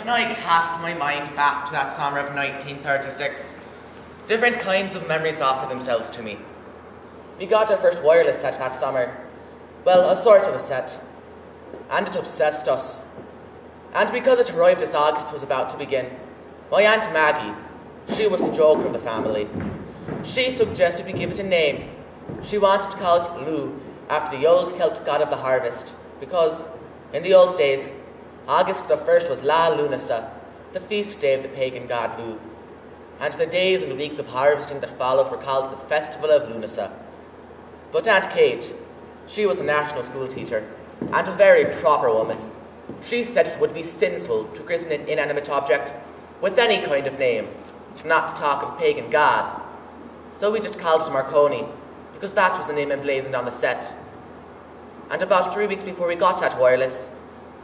When I cast my mind back to that summer of 1936, different kinds of memories offer themselves to me. We got our first wireless set that summer. Well, a sort of a set. And it obsessed us. And because it arrived as August was about to begin, my Aunt Maggie, she was the joker of the family. She suggested we give it a name. She wanted to call it Lugh, after the old Celtic god of the harvest, because, in the old days, August the 1st was Lughnasa, the feast day of the pagan god Lugh, and the days and weeks of harvesting that followed were called the Festival of Lughnasa. But Aunt Kate, she was a national school teacher, and a very proper woman. She said it would be sinful to christen an inanimate object with any kind of name, not to talk of pagan god. So we just called it Marconi, because that was the name emblazoned on the set. And about 3 weeks before we got that wireless,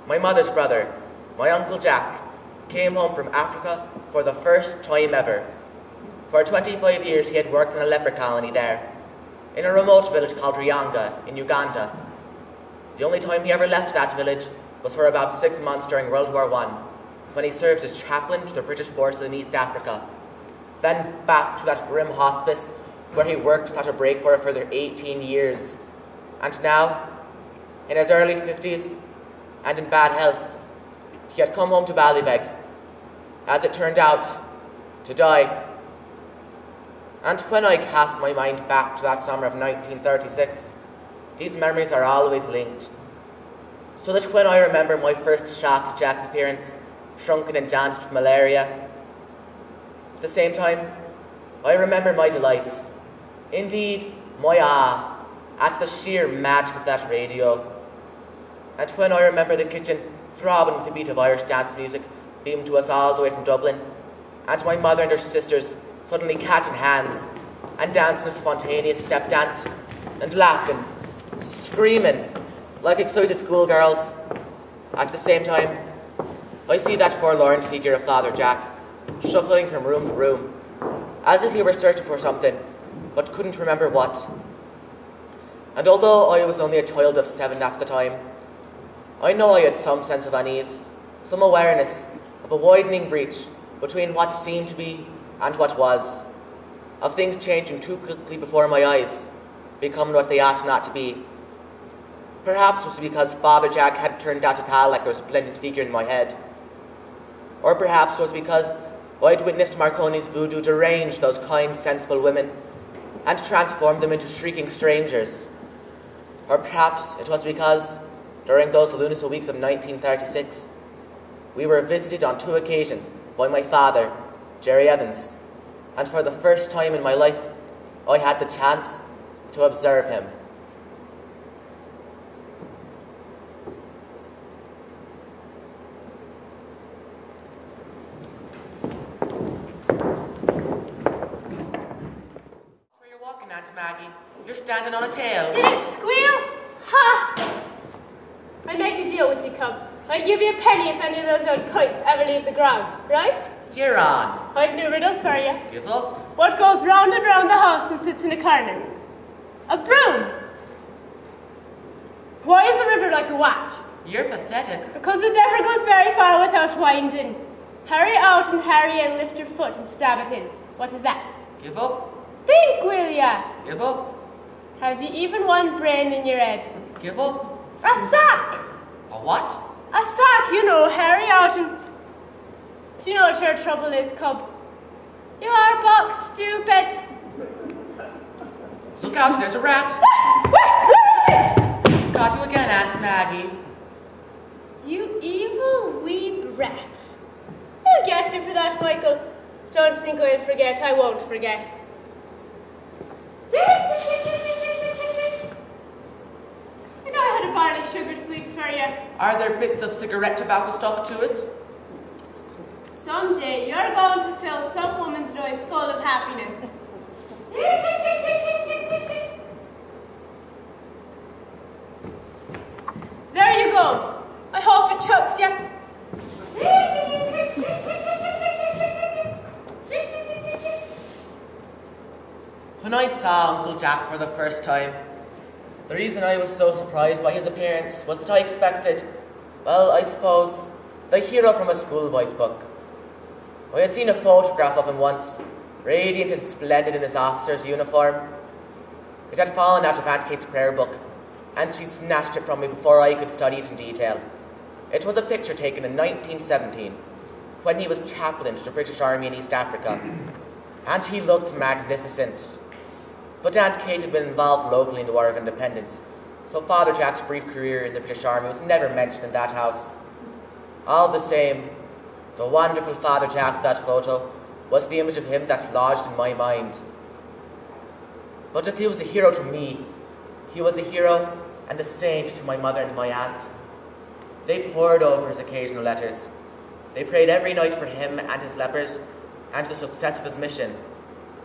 my mother's brother, my Uncle Jack, came home from Africa for the first time ever. For 25 years he had worked in a leper colony there, in a remote village called Ryanga in Uganda. The only time he ever left that village was for about 6 months during World War I, when he served as chaplain to the British forces in East Africa. Then back to that grim hospice where he worked without a break for a further 18 years. And now, in his early 50s and in bad health, he had come home to Ballybeg, as it turned out, to die. And when I cast my mind back to that summer of 1936, these memories are always linked. So that when I remember my first shock to Jack's appearance, shrunken and jaundiced with malaria, at the same time, I remember my delights, indeed my awe, at the sheer magic of that radio. And when I remember the kitchen throbbing with the beat of Irish dance music beamed to us all the way from Dublin, and my mother and her sisters suddenly catching hands and dancing a spontaneous step dance, and laughing, screaming like excited schoolgirls. At the same time, I see that forlorn figure of Father Jack shuffling from room to room, as if he were searching for something, but couldn't remember what. And although I was only a child of 7 at the time, I know I had some sense of unease, some awareness of a widening breach between what seemed to be and what was, of things changing too quickly before my eyes, becoming what they ought not to be. Perhaps it was because Father Jack had turned out at all like there was a splendid figure in my head. Or perhaps it was because I'd witnessed Marconi's voodoo derange those kind, sensible women and transform them into shrieking strangers. Or perhaps it was because, during those Lughnasa weeks of 1936, we were visited on 2 occasions by my father, Jerry Evans, and for the first time in my life, I had the chance to observe him. Where you're walking, Aunt Maggie? You're standing on a tail. Did it squeal? Ha! I'll make a deal with you, cub. I'll give you a penny if any of those old kites ever leave the ground, right? You're on. I've new riddles for you. Give up. What goes round and round the house and sits in a corner? A broom. Why is the river like a watch? You're pathetic. Because it never goes very far without winding. Hurry out and hurry and lift your foot and stab it in. What is that? Give up. Think, will ya? Give up. Have you even one brain in your head? Give up. A sack! A what? A sack, you know, hurry out and... Do you know what your trouble is, cub? You are buck stupid. Look out, there's a rat. Got you again, Aunt Maggie. You evil wee brat. I'll get you for that, Michael. Don't think I'll forget. I won't forget. I know I had a barley sugar sweet for you. Are there bits of cigarette tobacco stuck to it? Someday you're going to fill some woman's life full of happiness. There you go. I hope it chokes you. When I saw Uncle Jack for the first time, the reason I was so surprised by his appearance was that I expected, well, I suppose, the hero from a schoolboy's book. I had seen a photograph of him once, radiant and splendid in his officer's uniform. It had fallen out of Aunt Kate's prayer book, and she snatched it from me before I could study it in detail. It was a picture taken in 1917, when he was chaplain to the British Army in East Africa, and he looked magnificent. But Aunt Kate had been involved locally in the War of Independence, so Father Jack's brief career in the British Army was never mentioned in that house. All the same, the wonderful Father Jack of that photo was the image of him that lodged in my mind. But if he was a hero to me, he was a hero and a saint to my mother and my aunts. They pored over his occasional letters. They prayed every night for him and his lepers and the success of his mission.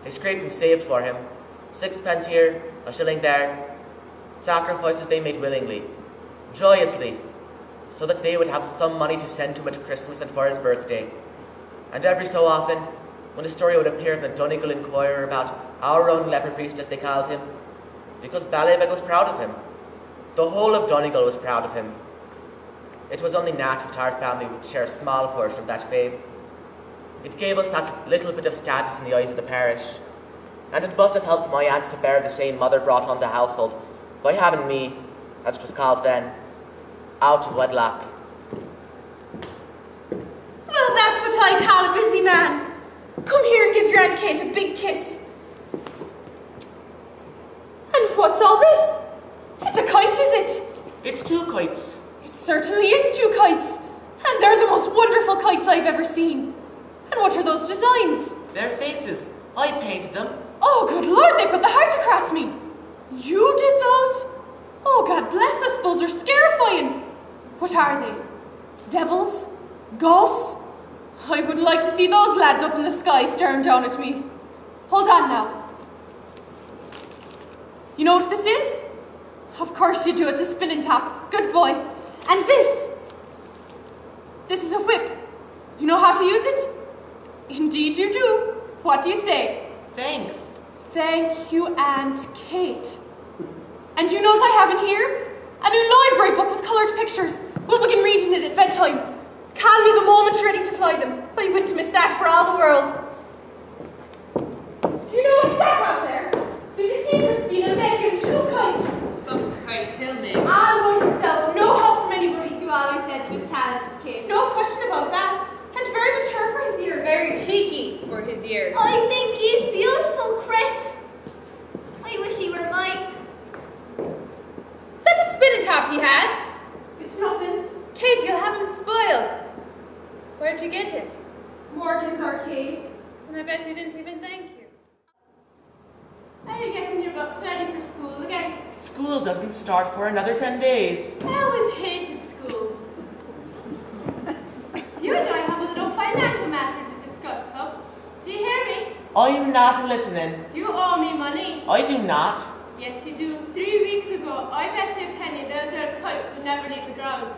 They scraped and saved for him, 6 pence here, a shilling there, sacrifices they made willingly, joyously, so that they would have some money to send to him at Christmas and for his birthday. And every so often, when a story would appear in the Donegal Inquirer about our own leper priest, as they called him, because Ballybeg was proud of him. The whole of Donegal was proud of him. It was only natural that our family would share a small portion of that fame. It gave us that little bit of status in the eyes of the parish, and it must have helped my aunts to bear the shame mother brought on the household by having me, as it was called then, out of wedlock. Well, that's what I call a busy man. Come here and give your Aunt Kate a big kiss. And what's all this? It's a kite, is it? It's 2 kites. It certainly is 2 kites. And they're the most wonderful kites I've ever seen. And what are those designs? They're faces. I painted them. Oh, good Lord, they put the heart across me. You did those? Oh, God bless us, those are scarifying. What are they? Devils? Ghosts? I would like to see those lads up in the sky staring down at me. Hold on now. You know what this is? Of course you do, it's a spinning top. Good boy. And this? This is a whip. You know how to use it? Indeed you do. What do you say? Thanks. Thank you, Aunt Kate. And you know what I have in here? A new library book with coloured pictures. We'll begin reading it at bedtime. Call me the moment you're ready to fly them. I wouldn't miss that for all the world. Do you know what's that out there? Did you see Christina making 2 kites? Some kites he'll make. All by himself, no help from anybody. You always said he was talented, kid. No question about that. And very mature for his years. Very cheeky for his years. I think he's beautiful, Chris. I wish he were mine. Is that a spinning top he has? It's nothing. Kate, you'll have him spoiled. Where'd you get it? Morgan's Arcade. And I bet you didn't even thank you. Are you getting your books ready for school again? School doesn't start for another 10 days. I always hated school. You and I have a little financial matter to discuss, Cub. Do you hear me? I'm not listening. You owe me money. I do not. Yes, you do. 3 weeks ago, I bet you a penny those old kites would never leave the ground.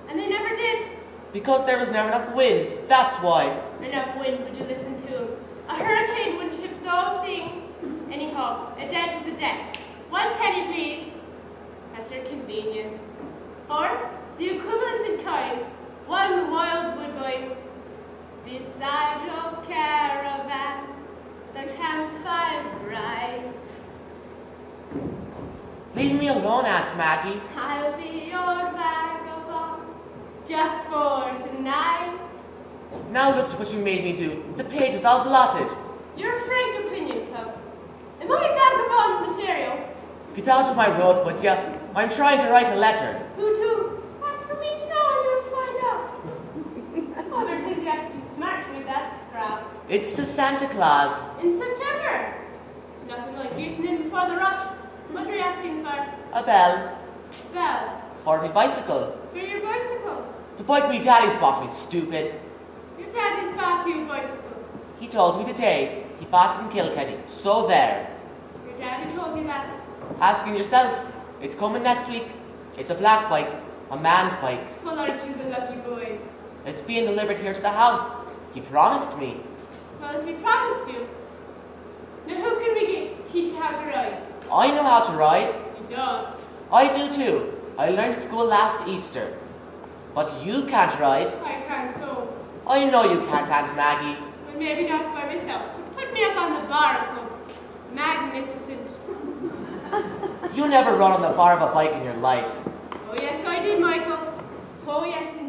And they never did. Because there was never enough wind. That's why. Enough wind, would you listen to him? A hurricane wouldn't shift those things. Anyhow, a debt is a debt. 1 penny, please. That's your convenience. Or, the equivalent in kind, 1 wild woodbine. Beside your caravan, the campfire's bright. Leave me alone, Aunt Maggie. I'll be your vagabond, just for tonight. Now look at what you made me do. The page is all blotted. Your frank opinion, Cub. Am I vagabond material? Get out of my road, would ya? I'm trying to write a letter. Who to? That's for me to know and you to find out. Oh, there's easy have to be smart to read that scrap. It's to Santa Claus. In September. Nothing like getting in before the rush. What are you asking for? A bell. Bell. For me bicycle. For your bicycle. The bike me daddy's bought me, stupid. Your daddy's bought you a bicycle. He told me today he bought it in Kilkenny, so there. Your daddy told you that. Asking yourself. It's coming next week. It's a black bike, a man's bike. Well, aren't you the lucky boy? It's being delivered here to the house. He promised me. Well, if he promised you. Now who can we get to teach you how to ride? I know how to ride. You don't. I do too. I learned at school last Easter. But you can't ride. I can so. I know you can't, Aunt Maggie. Well, maybe not by myself. Put me up on the bar club. Magnificent. You never rode on the bar of a bike in your life. Oh, yes, I did, Michael. Oh, yes,